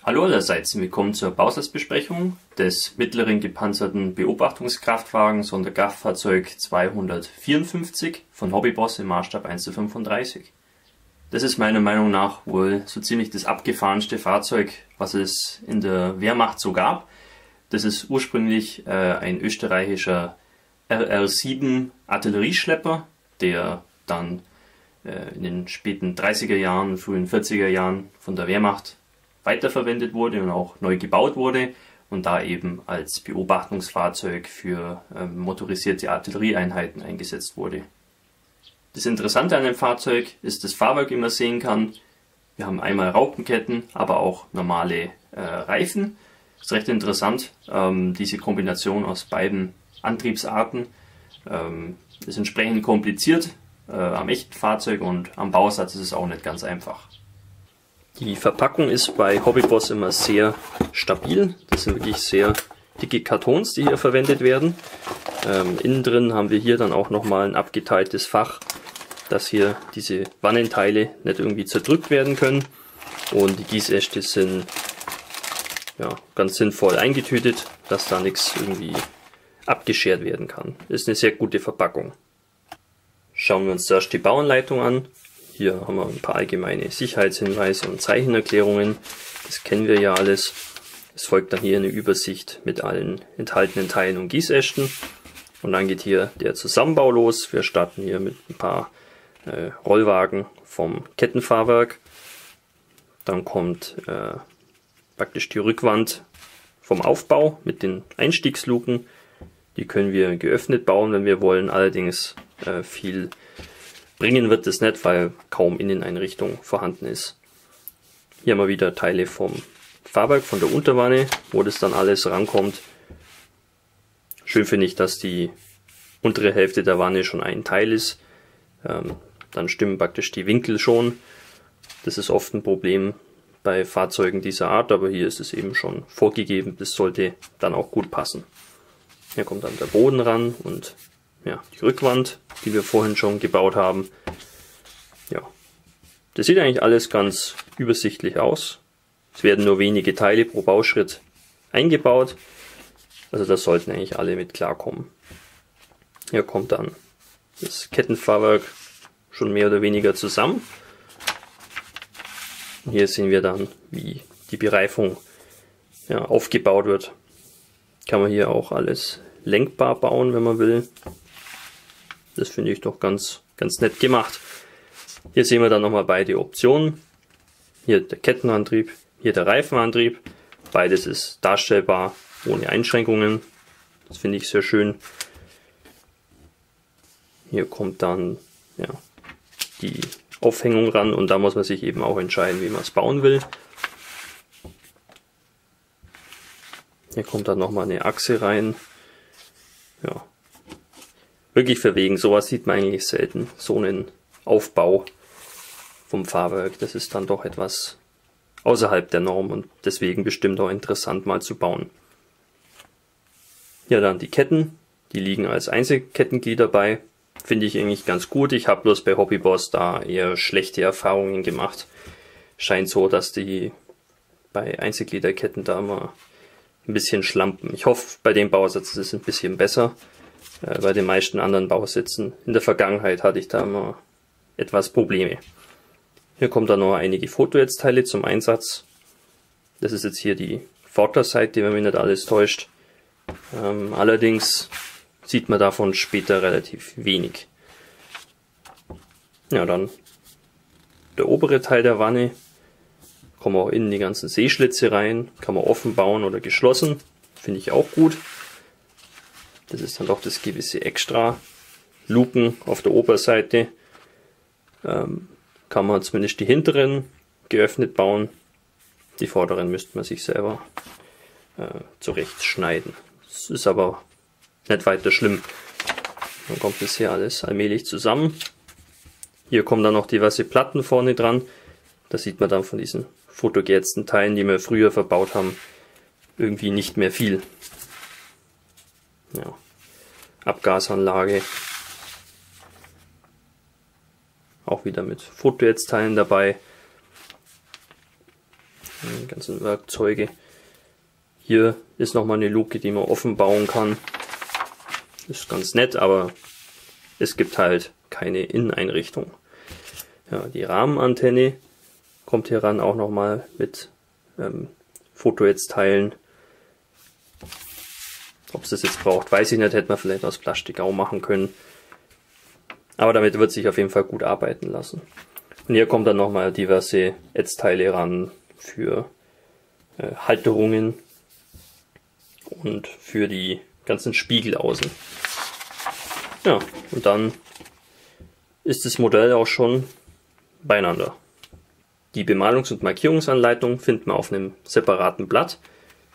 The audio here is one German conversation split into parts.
Hallo allerseits, willkommen zur Bausatzbesprechung des mittleren gepanzerten Beobachtungskraftwagens Sonderkraftfahrzeug 254 von Hobbyboss im Maßstab 1:35. Das ist meiner Meinung nach wohl so ziemlich das abgefahrenste Fahrzeug, was es in der Wehrmacht so gab. Das ist ursprünglich ein österreichischer RR7 Artillerieschlepper, der dann in den späten 30er Jahren, frühen 40er Jahren von der Wehrmacht weiterverwendet wurde und auch neu gebaut wurde und da eben als Beobachtungsfahrzeug für motorisierte Artillerieeinheiten eingesetzt wurde. Das Interessante an dem Fahrzeug ist das Fahrwerk, wie man sehen kann. Wir haben einmal Raupenketten, aber auch normale Reifen. Das ist recht interessant, diese Kombination aus beiden Antriebsarten. Ist entsprechend kompliziert am echten Fahrzeug und am Bausatz ist es auch nicht ganz einfach. Die Verpackung ist bei Hobbyboss immer sehr stabil. Das sind wirklich sehr dicke Kartons, die hier verwendet werden. Innen drin haben wir hier dann auch nochmal ein abgeteiltes Fach, dass hier diese Wannenteile nicht irgendwie zerdrückt werden können. Und die Gießäste sind ganz sinnvoll eingetütet, dass da nichts irgendwie abgeschert werden kann. Ist eine sehr gute Verpackung. Schauen wir uns zuerst die Bauanleitung an. Hier haben wir ein paar allgemeine Sicherheitshinweise und Zeichenerklärungen. Das kennen wir ja alles. Es folgt dann hier eine Übersicht mit allen enthaltenen Teilen und Gießästen. Und dann geht hier der Zusammenbau los. Wir starten hier mit ein paar Rollwagen vom Kettenfahrwerk. Dann kommt praktisch die Rückwand vom Aufbau mit den Einstiegsluken. Die können wir geöffnet bauen, wenn wir wollen. Allerdings viel bringen wird es nicht, weil kaum Inneneinrichtung vorhanden ist. Hier haben wir wieder Teile vom Fahrwerk, von der Unterwanne, wo das dann alles rankommt. Schön finde ich, dass die untere Hälfte der Wanne schon ein Teil ist. Dann stimmen praktisch die Winkel schon. Das ist oft ein Problem bei Fahrzeugen dieser Art, aber hier ist es eben schon vorgegeben. Das sollte dann auch gut passen. Hier kommt dann der Boden ran und die Rückwand, die wir vorhin schon gebaut haben. Ja, das sieht eigentlich alles ganz übersichtlich aus. Es werden nur wenige Teile pro Bauschritt eingebaut. Also da sollten eigentlich alle mit klarkommen. Hier kommt dann das Kettenfahrwerk schon mehr oder weniger zusammen. Hier sehen wir dann, wie die Bereifung aufgebaut wird. Kann man hier auch alles lenkbar bauen, wenn man will. Das finde ich doch ganz nett gemacht. Hier sehen wir dann nochmal beide Optionen. Hier der Kettenantrieb, hier der Reifenantrieb. Beides ist darstellbar, ohne Einschränkungen. Das finde ich sehr schön. Hier kommt dann die Aufhängung ran und da muss man sich eben auch entscheiden, wie man es bauen will. Hier kommt dann nochmal eine Achse rein. Ja. Wirklich verwegen, sowas sieht man eigentlich selten. So einen Aufbau vom Fahrwerk, das ist dann doch etwas außerhalb der Norm und deswegen bestimmt auch interessant mal zu bauen. Ja, dann die Ketten, die liegen als Einzelkettenglieder bei. Finde ich eigentlich ganz gut. Ich habe bloß bei Hobbyboss da eher schlechte Erfahrungen gemacht. Scheint so, dass die bei Einzelgliederketten da immer ein bisschen schlampen. Ich hoffe, bei dem Bausatz ist es ein bisschen besser. Bei den meisten anderen Bausätzen in der Vergangenheit hatte ich da immer etwas Probleme. Hier kommen dann noch einige Fotonetzteile zum Einsatz. Das ist jetzt hier die Vorderseite, wenn mich nicht alles täuscht. Allerdings sieht man davon später relativ wenig. Ja, dann der obere Teil der Wanne. Kommen auch innen die ganzen Sehschlitze rein. Kann man offen bauen oder geschlossen. Finde ich auch gut. Das ist dann doch das gewisse Extra. Luken auf der Oberseite. Kann man zumindest die hinteren geöffnet bauen. Die vorderen müsste man sich selber zurechtschneiden. Das ist aber nicht weiter schlimm. Dann kommt das hier alles allmählich zusammen. Hier kommen dann noch diverse Platten vorne dran. Da sieht man dann von diesen fotogeätzten Teilen, die wir früher verbaut haben, irgendwie nicht mehr viel. Ja. Abgasanlage. Auch wieder mit Fotonetzteilen dabei. Die ganzen Werkzeuge. Hier ist nochmal eine Luke, die man offen bauen kann. Ist ganz nett, aber es gibt halt keine Inneneinrichtung. Ja, die Rahmenantenne kommt hier ran, auch nochmal mit Fotonetzteilen. Ob es das jetzt braucht, weiß ich nicht, hätte man vielleicht aus Plastik auch machen können. Aber damit wird sich auf jeden Fall gut arbeiten lassen. Und hier kommt dann nochmal diverse Netzteile ran für Halterungen und für die ganzen Spiegel außen. Ja, und dann ist das Modell auch schon beieinander. Die Bemalungs- und Markierungsanleitung findet man auf einem separaten Blatt,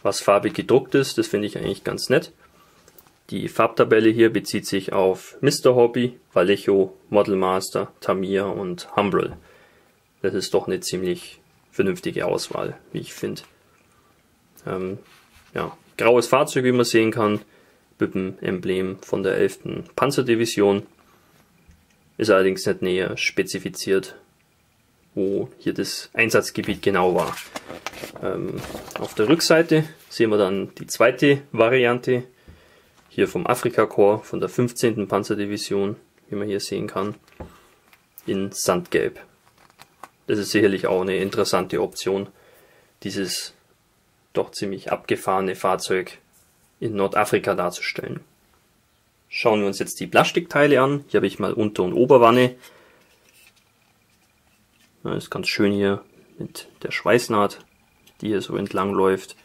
was farbig gedruckt ist. Das finde ich eigentlich ganz nett. Die Farbtabelle hier bezieht sich auf Mr. Hobby, Vallejo, Model Master, Tamiya und Humbrol. Das ist doch eine ziemlich vernünftige Auswahl, wie ich finde. Ja, graues Fahrzeug, wie man sehen kann, mit dem Emblem von der 11. Panzerdivision. Ist allerdings nicht näher spezifiziert, wo hier das Einsatzgebiet genau war. Auf der Rückseite sehen wir dann die zweite Variante, hier vom Afrika-Korps, von der 15. Panzerdivision, wie man hier sehen kann, in Sandgelb. Das ist sicherlich auch eine interessante Option, dieses doch ziemlich abgefahrene Fahrzeug in Nordafrika darzustellen. Schauen wir uns jetzt die Plastikteile an. Hier habe ich mal Unter- und Oberwanne. Das ist ganz schön hier mit der Schweißnaht, die hier so entlang läuft.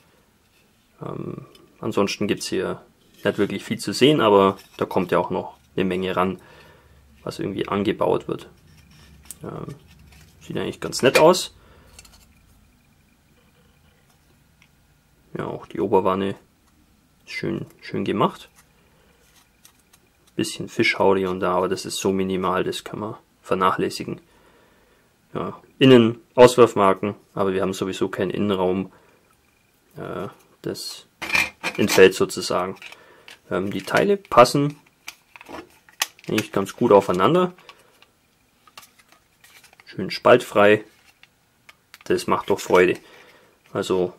Ansonsten gibt es hier nicht wirklich viel zu sehen, aber da kommt ja auch noch eine Menge ran, was irgendwie angebaut wird. Sieht eigentlich ganz nett aus. Ja, auch die Oberwanne ist schön gemacht. Bisschen Fischhaut hier und da, aber das ist so minimal, das kann man vernachlässigen. Ja, innen Auswurfmarken, aber wir haben sowieso keinen Innenraum. Das entfällt sozusagen. Die Teile passen eigentlich ganz gut aufeinander. Schön spaltfrei. Das macht doch Freude. Also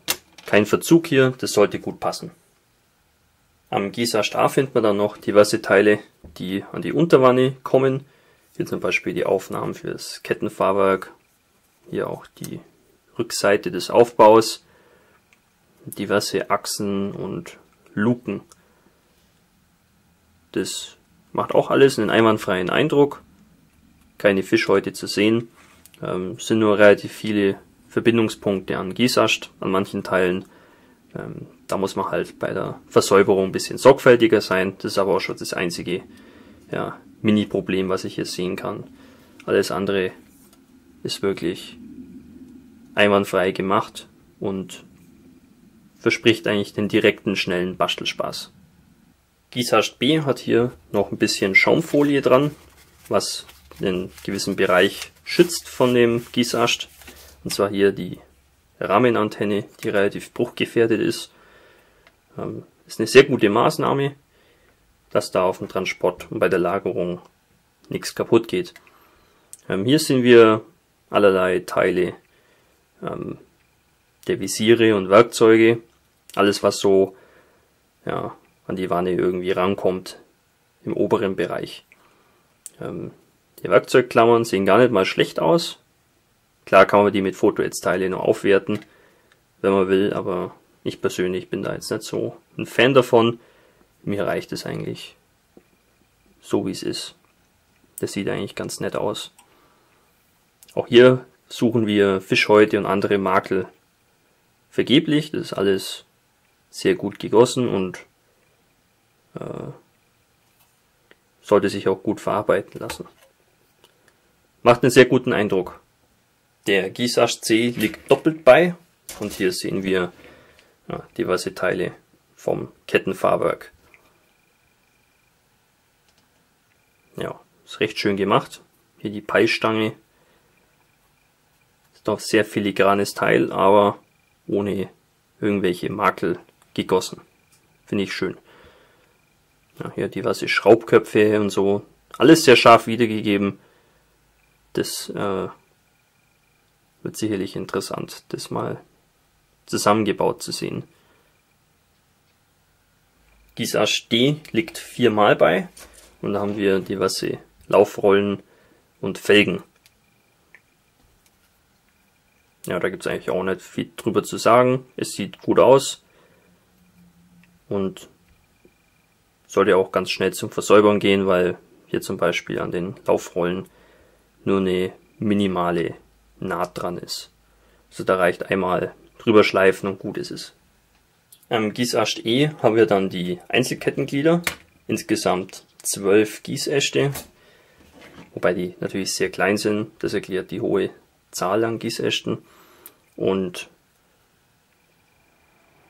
kein Verzug hier, das sollte gut passen. Am Guisarst A findet man dann noch diverse Teile, die an die Unterwanne kommen. Hier zum Beispiel die Aufnahmen für das Kettenfahrwerk. Hier auch die Rückseite des Aufbaus. Diverse Achsen und Luken. Das macht auch alles einen einwandfreien Eindruck. Keine Fischhäute zu sehen. Sind nur relativ viele Verbindungspunkte an Guisarst, an manchen Teilen. Da muss man halt bei der Versäuberung ein bisschen sorgfältiger sein. Das ist aber auch schon das einzige Mini-Problem, was ich hier sehen kann. Alles andere ist wirklich einwandfrei gemacht und verspricht eigentlich den direkten, schnellen Bastelspaß. Guisarst B hat hier noch ein bisschen Schaumfolie dran, was einen gewissen Bereich schützt von dem Guisarst. Und zwar hier die Rahmenantenne, die relativ bruchgefährdet ist. Ist eine sehr gute Maßnahme, dass da auf dem Transport und bei der Lagerung nichts kaputt geht. Hier sehen wir allerlei Teile der Visiere und Werkzeuge. Alles, was so an die Wanne irgendwie rankommt im oberen Bereich. Die Werkzeugklammern sehen gar nicht mal schlecht aus. Klar kann man die mit Fotonetzteile noch aufwerten, wenn man will, aber ich persönlich bin da jetzt nicht so ein Fan davon. Mir reicht es eigentlich so, wie es ist. Das sieht eigentlich ganz nett aus. Auch hier suchen wir Fischhäute und andere Makel vergeblich. Das ist alles sehr gut gegossen und sollte sich auch gut verarbeiten lassen. Macht einen sehr guten Eindruck. Der Guisarst C liegt doppelt bei und hier sehen wir diverse Teile vom Kettenfahrwerk. Ja, ist recht schön gemacht. Hier die Peilstange. Ist doch sehr filigranes Teil, aber ohne irgendwelche Makel gegossen. Finde ich schön. Ja, hier diverse Schraubköpfe und so. Alles sehr scharf wiedergegeben. Das wird sicherlich interessant, das mal zusammengebaut zu sehen. Guisage D liegt 4 Mal bei und da haben wir diverse Laufrollen und Felgen. Ja, da gibt es eigentlich auch nicht viel drüber zu sagen. Es sieht gut aus und sollte auch ganz schnell zum Versäubern gehen, weil hier zum Beispiel an den Laufrollen nur eine minimale Naht dran ist. Also da reicht einmal drüber schleifen und gut ist es. Am Guisage E haben wir dann die Einzelkettenglieder, insgesamt 12 Gießäste, wobei die natürlich sehr klein sind, das erklärt die hohe Zahl an Gießästen. Und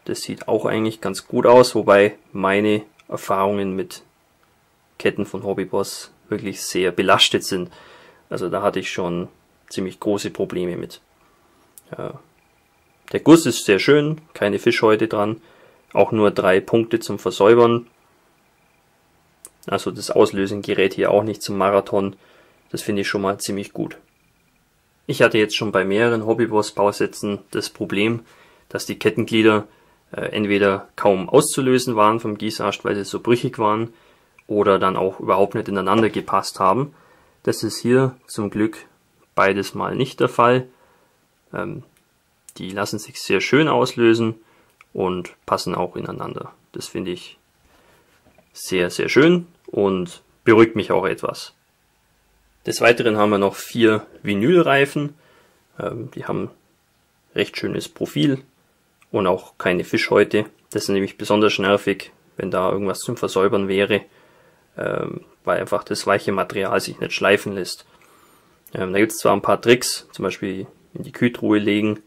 das sieht auch eigentlich ganz gut aus, wobei meine Erfahrungen mit Ketten von Hobbyboss wirklich sehr belastet sind. Also da hatte ich schon ziemlich große Probleme mit. Ja. Der Guss ist sehr schön, keine Fischhäute dran, auch nur 3 Punkte zum Versäubern. Also das Auslösen gerät hier auch nicht zum Marathon. Das finde ich schon mal ziemlich gut. Ich hatte jetzt schon bei mehreren Hobbyboss-Bausätzen das Problem, dass die Kettenglieder entweder kaum auszulösen waren vom Guisage, weil sie so brüchig waren, oder dann auch überhaupt nicht ineinander gepasst haben. Das ist hier zum Glück beides mal nicht der Fall. Die lassen sich sehr schön auslösen und passen auch ineinander. Das finde ich sehr, sehr schön und beruhigt mich auch etwas. Des Weiteren haben wir noch 4 Vinylreifen. Die haben recht schönes Profil und auch keine Fischhäute. Das ist nämlich besonders nervig, wenn da irgendwas zum Versäubern wäre, weil einfach das weiche Material sich nicht schleifen lässt. Da gibt es zwar ein paar Tricks, zum Beispiel in die Kühltruhe legen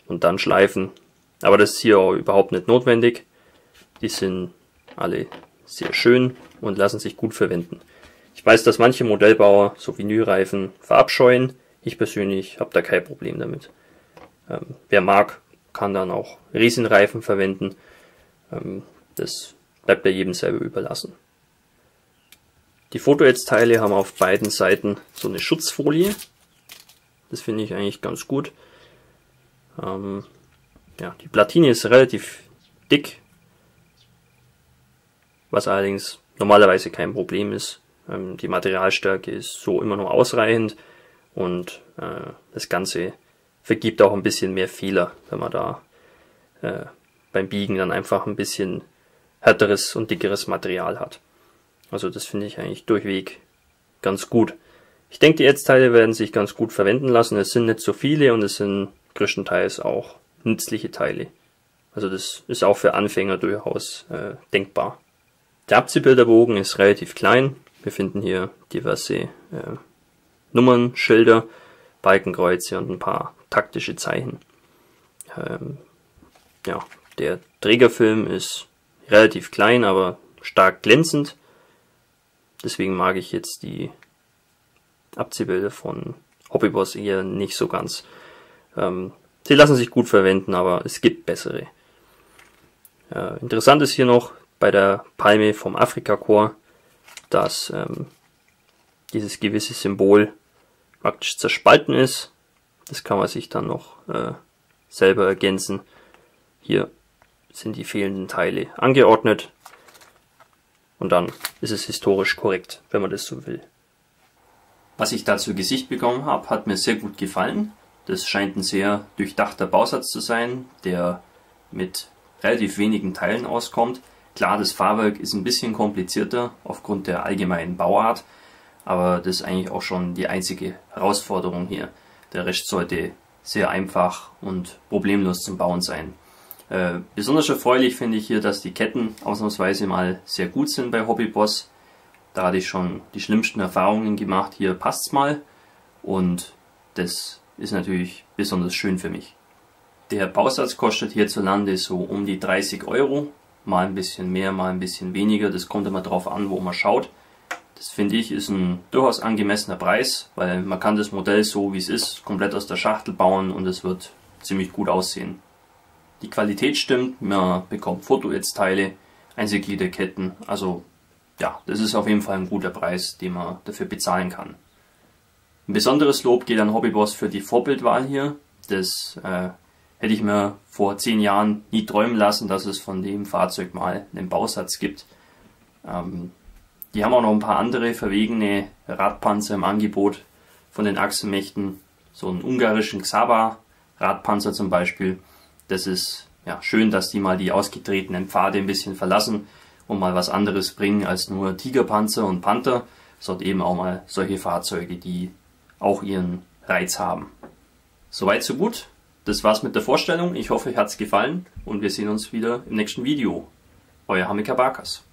und dann schleifen, aber das ist hier auch überhaupt nicht notwendig. Die sind alle sehr schön und lassen sich gut verwenden. Ich weiß, dass manche Modellbauer so Vinylreifen verabscheuen. Ich persönlich habe da kein Problem damit. Wer mag, kann dann auch Resinreifen verwenden. Das bleibt ja jedem selber überlassen. Die Fotoedge-Teile haben auf beiden Seiten so eine Schutzfolie. Das finde ich eigentlich ganz gut. Ja, die Platine ist relativ dick, was allerdings normalerweise kein Problem ist. Die Materialstärke ist so immer nur ausreichend und das Ganze vergibt auch ein bisschen mehr Fehler, wenn man da beim Biegen dann einfach ein bisschen härteres und dickeres Material hat. Also das finde ich eigentlich durchweg ganz gut. Ich denke, die Edge-Teile werden sich ganz gut verwenden lassen. Es sind nicht so viele und es sind größtenteils auch nützliche Teile. Also das ist auch für Anfänger durchaus denkbar. Der Abziehbilderbogen ist relativ klein. Wir finden hier diverse Nummern, Schilder, Balkenkreuze und ein paar taktische Zeichen. Ja, der Trägerfilm ist relativ klein, aber stark glänzend. Deswegen mag ich jetzt die Abziehbilder von Hobbyboss eher nicht so ganz. Sie lassen sich gut verwenden, aber es gibt bessere. Interessant ist hier noch bei der Palme vom Afrika-Korps, dass dieses gewisse Symbol praktisch zerspalten ist. Das kann man sich dann noch selber ergänzen. Hier sind die fehlenden Teile angeordnet und dann ist es historisch korrekt, wenn man das so will. Was ich da zu Gesicht bekommen habe, hat mir sehr gut gefallen. Das scheint ein sehr durchdachter Bausatz zu sein, der mit relativ wenigen Teilen auskommt. Klar, das Fahrwerk ist ein bisschen komplizierter aufgrund der allgemeinen Bauart, aber das ist eigentlich auch schon die einzige Herausforderung hier. Der Rest sollte sehr einfach und problemlos zum Bauen sein. Besonders erfreulich finde ich hier, dass die Ketten ausnahmsweise mal sehr gut sind bei Hobbyboss. Da hatte ich schon die schlimmsten Erfahrungen gemacht. Hier passt's mal und das ist natürlich besonders schön für mich. Der Bausatz kostet hierzulande so um die 30 €. Mal ein bisschen mehr, mal ein bisschen weniger. Das kommt immer drauf an, wo man schaut. Das finde ich ist ein durchaus angemessener Preis, weil man kann das Modell so wie es ist komplett aus der Schachtel bauen und es wird ziemlich gut aussehen. Die Qualität stimmt, man bekommt Foto-Edge-Teile, Einzelgliederketten, also ja, das ist auf jeden Fall ein guter Preis, den man dafür bezahlen kann. Ein besonderes Lob geht an Hobbyboss für die Vorbildwahl hier. Das hätte ich mir vor 10 Jahren nie träumen lassen, dass es von dem Fahrzeug mal einen Bausatz gibt. Die haben auch noch ein paar andere verwegene Radpanzer im Angebot von den Achsenmächten. So einen ungarischen Xaba Radpanzer zum Beispiel. Das ist ja schön, dass die mal die ausgetretenen Pfade ein bisschen verlassen und mal was anderes bringen als nur Tigerpanzer und Panther, sondern eben auch mal solche Fahrzeuge, die auch ihren Reiz haben. Soweit so gut. Das war's mit der Vorstellung. Ich hoffe, euch hat's gefallen und wir sehen uns wieder im nächsten Video. Euer Hamika Barkas.